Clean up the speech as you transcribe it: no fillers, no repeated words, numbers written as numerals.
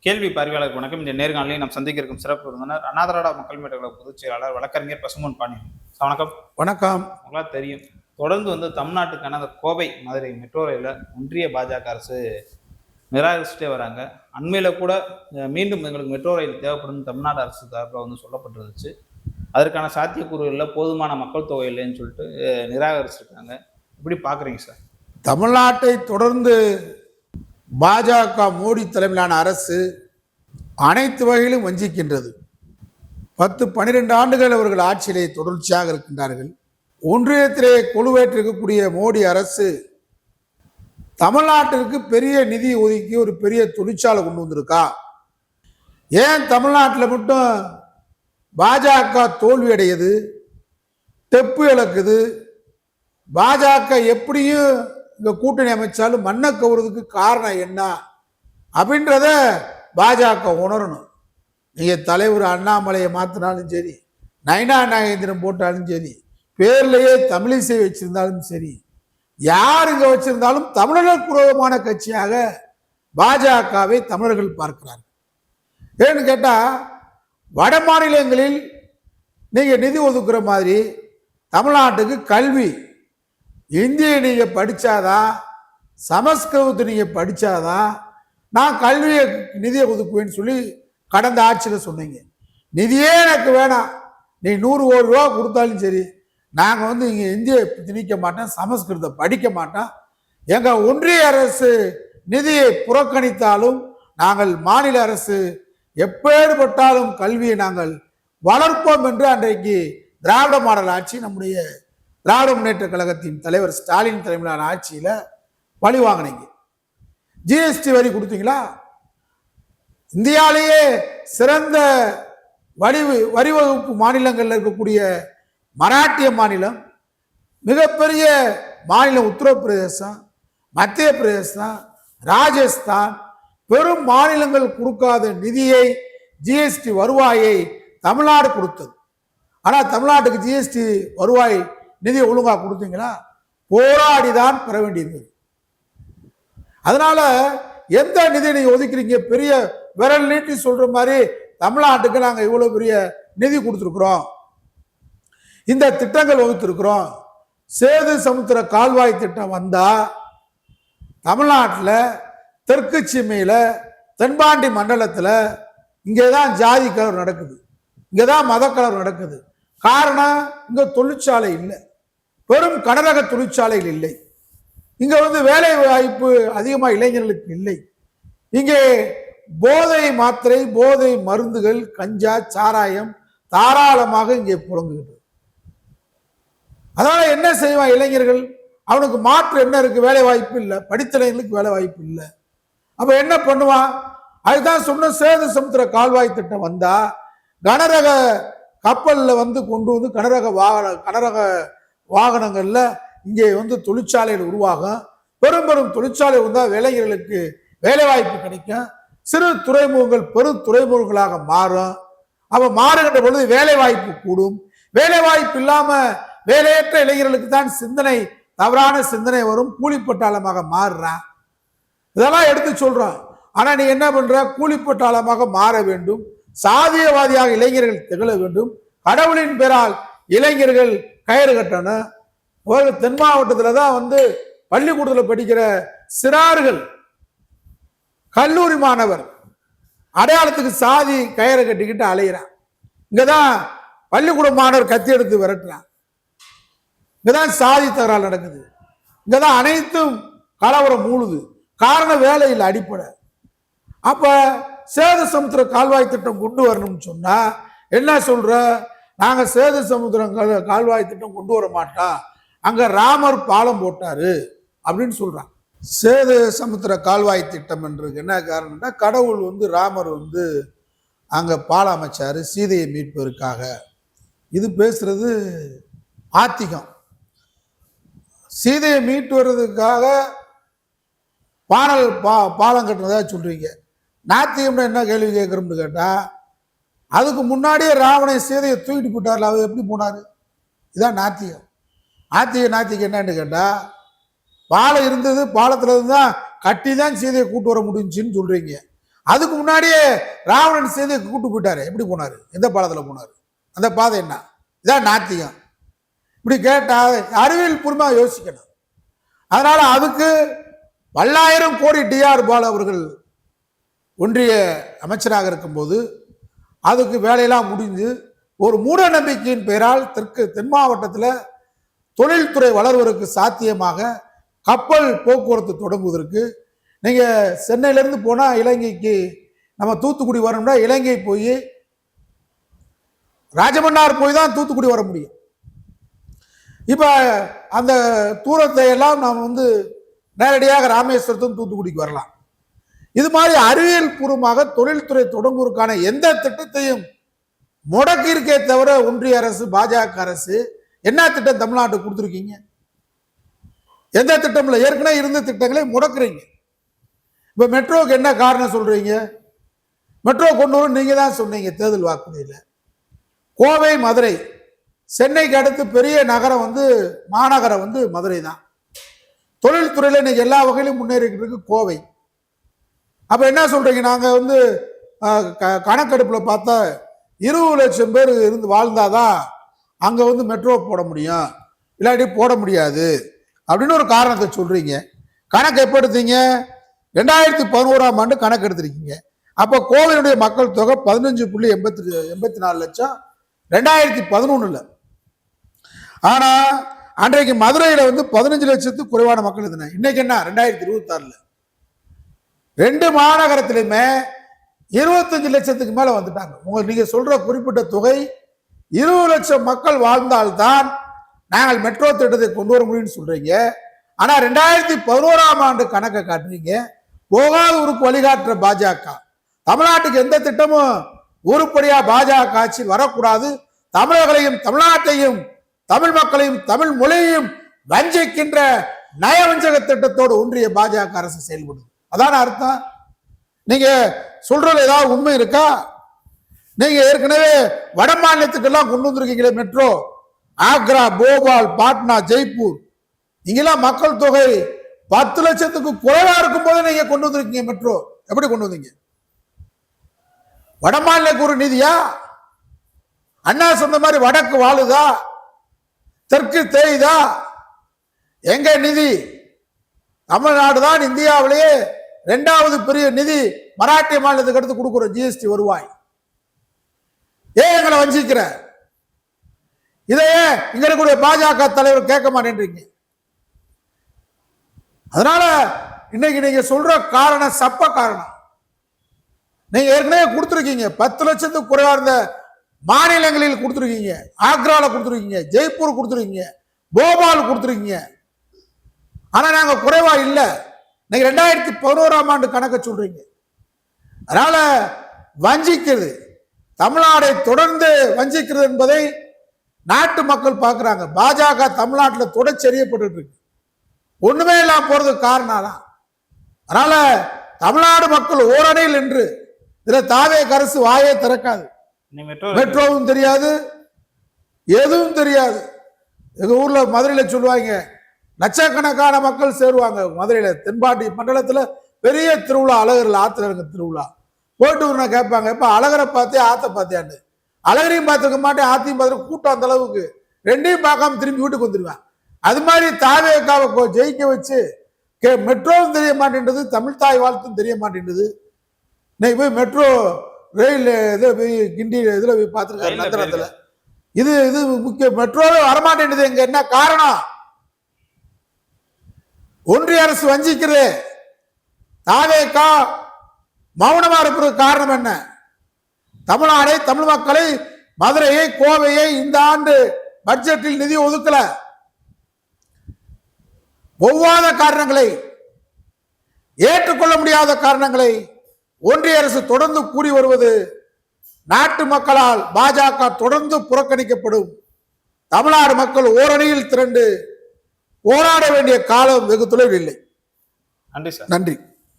கேள்வி பார்வையாளருக்கு வணக்கம். இந்த நேர்காணலில் நாம் சந்திக்க இருக்கும் சிறப்பு விருந்தினர் அண்ணா திராவிட மக்கள் முன்னேற்ற கழக பொதுச் செயலாளர் வழக்கறிஞர் பசும்பொன் பாண்டியன். வணக்கம். வணக்கம். உங்களா தெரியும், தொடர்ந்து தமிழ்நாட்டுக்கான அந்த கோவை மதுரை மெட்ரோ ரயில ஒன்றிய பாஜக அரசு நிராகரிச்சுட்டே வராங்க. அண்மையில கூட மீண்டும் எங்களுக்கு மெட்ரோ ரயில் தேவைப்படும் தமிழ்நாடு அரசு தரப்பில் சொல்லப்பட்டிருந்துச்சு. அதற்கான சாத்தியக்கூறு இல்லை, போதுமான மக்கள் தொகை இல்லைன்னு சொல்லிட்டு நிராகரிச்சிருக்காங்க. இப்படி பாக்குறீங்க சார்? தமிழ்நாட்டை தொடர்ந்து பாஜக மோடி தலைமையிலான அரசு அனைத்து வகையிலும் வஞ்சிக்கின்றது. 10-12 ஆண்டுகள் அவர்கள் ஆட்சியிலே தொடர்ச்சியாக இருக்கின்றார்கள். ஒன்றியத்திலே கொலுவேற்றிருக்கக்கூடிய மோடி அரசு தமிழ்நாட்டிற்கு பெரிய நிதி ஒதுக்கி ஒரு பெரிய தொழிற்சாலை கொண்டு வந்திருக்கா? ஏன் தமிழ்நாட்டில் மட்டும் பாஜக தோல்வி அடையுது, தெப்பு இழக்குது? பாஜக எப்படியும் இந்த கூட்டணி அமைச்சாலும் மண்ணை கவுறதுக்கு காரணம் என்ன அப்படின்றத பாஜக உணரணும். நீங்கள் தலைவர் அண்ணாமலையை மாற்றினாலும் சரி, நயனா நாகேந்திரன் போட்டாலும் சரி, பேர்லேயே தமிழிசை வச்சிருந்தாலும் சரி, யார் இங்கே வச்சிருந்தாலும் தமிழர்களுக்கு விரோதமான கட்சியாக பாஜகவை தமிழர்கள் பார்க்கிறார்கள். ஏன்னு கேட்டால், வட மாநிலங்களில் நீங்கள் நிதி ஒதுக்குற மாதிரி தமிழ்நாட்டுக்கு கல்வி, இந்தியை நீங்கள் படித்தாதான், சமஸ்கிருதத்தை நீங்கள் படித்தாதான் நான் கல்வியை நிதியை ஒதுக்குவேன்னு சொல்லி கடந்த ஆட்சியில் சொன்னீங்க. நிதியே எனக்கு வேணாம், நீ 100 கோடி ரூபா கொடுத்தாலும் சரி, நாங்கள் இங்கே இந்தியை திணிக்க மாட்டோம், சமஸ்கிருதத்தை படிக்க மாட்டோம், எங்கள் ஒன்றிய அரசு நிதியை புறக்கணித்தாலும் நாங்கள் மாநில அரசு எப்பேற்பட்டாலும் கல்வியை நாங்கள் வளர்ப்போம் என்று அன்றைக்கு திராவிட மாடல் ஆட்சி, நம்முடைய திராவிட முன்னேற்ற கழகத்தின் தலைவர் ஸ்டாலின் தலைமையிலான ஆட்சியில் பழி வாங்கினீங்க. ஜிஎஸ்டி வரி கொடுத்தீங்களா? இந்தியாவிலேயே சிறந்த வரி வகுப்பு மாநிலங்களில் இருக்கக்கூடிய மராட்டிய மாநிலம், மிகப்பெரிய மாநிலம் உத்தரப்பிரதேசம், மத்திய பிரதேசம், ராஜஸ்தான், பெரும் மாநிலங்கள் கொடுக்காத நிதியை, ஜிஎஸ்டி வருவாயை தமிழ்நாடு கொடுத்தது. ஆனால் தமிழ்நாட்டுக்கு ஜிஎஸ்டி வருவாய் நிதி ஒழுங்காக கொடுத்தீங்களா? போராடிதான் பெற வேண்டியது. அதனால எந்த நிதி நீங்க ஒதுக்குறீங்க? பெரிய விரல் நீட்டி சொல்ற மாதிரி தமிழ்நாட்டுக்கு நாங்கள் இவ்வளவு பெரிய நிதி கொடுத்துருக்குறோம், இந்த திட்டங்கள் வகுத்திருக்கிறோம். சேது சமுத்திர கால்வாய் திட்டம் வந்தா தமிழ்நாட்டில் தெற்கு சீமையில் தென்பாண்டி மண்டலத்தில் இங்கேதான் ஜாதி கலவரம் நடக்குது, இங்கேதான் மத கலவரம் நடக்குது. காரணம், இங்க தொழிற்சாலை இல்லை, பெரும் கனரக தொழிற்சாலைகள் இல்லை, இங்க வேலை வாய்ப்பு அதிகமாக இளைஞர்களுக்கு இல்லை, இங்கே போதை மாத்திரை, போதை மருந்துகள், கஞ்சா, சாராயம் தாராளமாக இங்கே புழங்குகிறது. அதனால என்ன செய்வான் இளைஞர்கள்? அவனுக்கு மாற்று என்ன இருக்கு? வேலை வாய்ப்பு இல்லை, படித்த இளைஞர்களுக்கு வேலை வாய்ப்பு இல்லை. அப்ப என்ன பண்ணுவான்? அதுதான் சொன்ன சேது சமுத்திர கால்வாய் திட்டம் வந்தா கனரக கப்பலில் கொண்டு கனரக வாகனங்கள்ல இங்கே தொழிற்சாலைகள் உருவாகும். பெரும் பெரும் தொழிற்சாலை வந்தால் இளைஞர்களுக்கு வேலை வாய்ப்பு கிடைக்கும். சிறு துறைமுகங்கள் பெரும் துறைமுகங்களாக மாறும். அவ மாறுகின்ற பொழுது வேலை வாய்ப்பு கூடும். வேலை வாய்ப்பு இல்லாம வேலையற்ற இளைஞர்களுக்கு தான் சிந்தனை, தவறான சிந்தனை வரும், கூலிப்பட்டாளமாக மாறுறான். இதெல்லாம் எடுத்து சொல்றான். ஆனா நீ என்ன பண்ற? கூலிப்பட்டாளமாக மாற வேண்டும், சாதியவாதியாக இளைஞர்கள் திகழ வேண்டும், கடவுளின் பெயரால் இளைஞர்கள் கயிறு கட்டணும். தென் மாவட்டத்தில் தான் பள்ளிக்கூடத்தில் படிக்கிற சிறார்கள், கல்லூரி மாணவர் அடையாளத்துக்கு சாதி கயிறு கட்டிக்கிட்டு அலைகிறான். இங்கதான் பள்ளிக்கூட மாணவர் கத்தி எடுத்து விரட்டுறான். இங்கதான் சாதி தகராறு நடக்குது. இங்கதான் அனைத்தும் கலவரம் மூழுது. காரணம் வேலையில் அடிப்படை. அப்ப சேது சமுத்திர கால்வாய் திட்டம் கொண்டு வரணும்னு சொன்னா என்ன சொல்ற? நாங்க சேது சமுத்திரம் கால்வாய் திட்டம் கொண்டு வர மாட்டோம், அங்க ராமர் பாலம் போட்டாரு அப்படின்னு சொல்றான். சேது சமுத்திர கால்வாய் திட்டம் என்றதுக்கு என்ன காரணம்னா, கடவுள் ராமர் அங்க பாலம் அமைச்சாரு சீதையை மீட்பதற்காக. இது பேசுறது ஆத்திகம். சீதையை மீட்டு வர்றதுக்காக பாலம் கட்டுறதா சொல்றீங்க. நாத்திகம்னா என்ன கேள்வி கேட்கிறோம்னு கேட்டா, அதுக்கு முன்னாடியே ராவணை சீதையை தூக்கிட்டு போட்டார்ல, அவர் எப்படி போனாரு? இதான் நாத்திகம். நாத்திகம் என்னன்னு கேட்டா, பாலம் இருந்தது, பாலத்துல இருந்து தான் கட்டி தான் சீதையை கூட்டு வர முடிஞ்சுன்னு சொல்றீங்க. அதுக்கு முன்னாடியே ராவணன் செய்தி கூட்டு போயிட்டாரு. எப்படி போனாரு? எந்த பாலத்துல போனாரு? அந்த பாதை என்ன? இதான் நாத்திகம். இப்படி கேட்டா அறிவியல் பூர்வமா யோசிக்கணும். அதனால அதுக்கு 1000 கோடி டிஆர் பாலு அவர்கள் ஒன்றிய அமைச்சராக இருக்கும்போது அதுக்கு வேலையெல்லாம் முடிஞ்சு ஒரு மூட நம்பிக்கையின் பெயரால் தென் மாவட்டத்தில் தொழில்துறை வளர்வதற்கு சாத்தியமாக கப்பல் போக்குவரத்து தொடங்குவதற்கு நீங்க சென்னையிலேருந்து போனா இலங்கைக்கு நம்ம தூத்துக்குடி வரணும்னா இலங்கை போய் ராஜமன்னார் போய் தான் தூத்துக்குடி வர முடியும். இப்ப அந்த தூரத்தை எல்லாம் நாம் நேரடியாக ராமேஸ்வரத்தும் தூத்துக்குடிக்கு வரலாம். இது மாதிரி அறிவியல் பூர்வமாக தொழில்துறை தொடங்குவதற்கான எந்த திட்டத்தையும் முடக்கி இருக்கே தவிர ஒன்றிய அரசு பாஜக அரசு என்ன திட்டம் தமிழ்நாட்டுக்கு கொடுத்துருக்கீங்க? எந்த திட்டம் இல்லை. ஏற்கனவே இருந்த திட்டங்களை முடக்குறீங்க. இப்ப மெட்ரோக்கு என்ன காரணம் சொல்றீங்க? மெட்ரோ கொண்டு வரும் நீங்க தான் சொன்னீங்க தேர்தல் வாக்குறுதியில். கோவை மதுரை சென்னைக்கு அடுத்து பெரிய நகரம் மாநகரம் மதுரை தான். தொழில்துறையில இன்னைக்கு எல்லா வகையிலும் முன்னேறிக்கிட்டு இருக்கு கோவை. அப்ப என்ன சொல்றீங்க? நாங்க கணக்கெடுப்புல பார்த்தா 20 லட்சம் பேர் இருந்து வாழ்ந்தாதான் அங்க மெட்ரோ போட முடியும், இல்லாட்டி போட முடியாது அப்படின்னு ஒரு காரணத்தை சொல்றீங்க. கணக்கு எப்ப எடுத்தீங்க? 2011ஆம் ஆண்டு கணக்கு எடுத்திருக்கீங்க. அப்ப கோவையினுடைய மக்கள் தொகை 15.84 லட்சம் 2011. ஆனா அன்றைக்கு மதுரையில 15 லட்சத்துக்கு குறைவான மக்கள் இருந்தாங்க. இன்னைக்கு என்ன? 2026 2 மாநகரத்திலுமே 25 லட்சத்துக்கு மேல வந்துட்டாங்க. நீங்க சொல்ற குறிப்பிட்ட தொகை 20 லட்சம் மக்கள் வாழ்ந்தால்தான் நாங்கள் மெட்ரோ திட்டத்தை கொண்டு வர முடியும்னு சொல்றீங்க. ஆனா 2011ஆம் ஆண்டு கணக்கை காட்டுறீங்க. போகாத ஊருக்கு வழிகாட்டுற பாஜக. தமிழ்நாட்டுக்கு எந்த திட்டமும் உருப்படியா பாஜக ஆட்சி வரக்கூடாது, தமிழர்களையும் தமிழ்நாட்டையும் தமிழ் மக்களையும் தமிழ் மொழியையும் வஞ்சிக்கின்ற நயவஞ்சக திட்டத்தோடு ஒன்றிய பாஜக அரசு செயல்படுது. அதான அர்த்தம். நீங்க சொல்றது ஏதாவது உண்மை இருக்கா? நீங்க ஏற்கனவே வட மாநிலத்துக்கெல்லாம் கொண்டு வந்திருக்கீங்களே மெட்ரோ. ஆக்ரா, போபால், பாட்னா, ஜெய்ப்பூர், இங்கெல்லாம் மக்கள் தொகை 10 லட்சத்துக்கு குறைவா இருக்கும் போது நீங்க கொண்டு வந்திருக்கீங்க மெட்ரோ. எப்படி கொண்டு வந்தீங்க? வட மாநிலக்கு ஒரு நிதியா? அண்ணா சொன்ன மாதிரி வடக்கு வாழுதா, தெற்கு தேய்தா? எங்க நிதி? தமிழ்நாடு தான் இந்தியாவிலேயே 2வது பெரிய நிதி மராட்டிய மாநிலத்துக்கு அடுத்து கொடுக்குற ஜிஎஸ்டி வருவாய். ஏன் எங்களை வஞ்சிக்கிற? இதையே இங்க இருக்கக்கூடிய பாஜக தலைவர் கேட்க மாட்டேன்றீங்க. அதனால இன்னைக்கு நீங்க சொல்ற காரணம் சப்ப காரணம். நீங்க ஏற்கனவே கொடுத்துருக்கீங்க 10 லட்சத்துக்கு குறைவா இருந்த மாநிலங்களில் கொடுத்துருக்கீங்க. ஆக்ரால கொடுத்துருக்கீங்க, ஜெய்ப்பூர் கொடுத்துருக்கீங்க, போபால் கொடுத்துருக்கீங்க. ஆனா நாங்க குறைவா இல்ல. நீங்க 2011ஆம் ஆண்டு கணக்க சொல்றீங்க. அதனால வஞ்சிக்கிறது, தமிழ்நாடை தொடர்ந்து வஞ்சிக்கிறது என்பதை நாட்டு மக்கள் பார்க்கிறாங்க. பாஜக தமிழ்நாட்டில் தொடர்ச்சி எறியப்பட்டு இருக்கு. ஒண்ணுமே இல்லாம போறதுக்கு காரணம் தான். அதனால தமிழ்நாடு மக்கள் ஓரணியில் என்று இதுல தாவே கரசு வாயே திறக்காது. மெட்ரோவும் தெரியாது, எதுவும் தெரியாது. எங்க ஊர்ல மதுரையில சொல்லுவாங்க, லட்சக்கணக்கான மக்கள் சேருவாங்க மதுரையில. தென்பாண்டி மண்டலத்துல பெரிய திருவிழா, அழகர்ல ஆத்துல இருக்க திருவிழா. போயிட்டு கேட்பாங்க, இப்ப அழகரை பார்த்தே ஆத்த பார்த்தியான்னு. அழகரையும் பார்த்துருக்க மாட்டேன், ஆத்தையும் பார்த்துருக்க. கூட்டம் அந்த அளவுக்கு, ரெண்டையும் பார்க்காம திரும்பி வீட்டுக்கு வந்துடுவேன். அது மாதிரி தாவேக்காவை ஜெயிக்க வச்சு மெட்ரோவும் தெரிய மாட்டேன்றது, தமிழ் தாய் வாழ்த்தும் தெரிய மாட்டேன்றது. இன்னைக்கு போய் மெட்ரோ ரயில் இதில் போய் கிண்டி இதுல போய் பார்த்துருக்காரு நந்தனத்துல. இது இது முக்கிய. மெட்ரோவே வரமாட்டேன்றது. எங்க என்ன காரணம்? ஒன்றிய அரசு வஞ்சிக்கிறது. தாவேக்கா மௌனமா இருக்கிறது காரணம் என்ன? தமிழ்நாடை, தமிழ் மக்களை, மதுரையை, கோவையை இந்த ஆண்டு பட்ஜெட்டில் நிதி ஒதுக்கல. ஒவ்வாத காரணங்களை, ஏற்றுக்கொள்ள முடியாத காரணங்களை ஒன்றிய அரசு தொடர்ந்து கூறி வருவது நாட்டு மக்களால் பாஜக தொடர்ந்து புறக்கணிக்கப்படும். தமிழ்நாடு மக்கள் ஓரணியில் திரண்டு போராட வேண்டிய காலம் வெகு தொலைவில் இல்லை. நன்றி சார். நன்றி.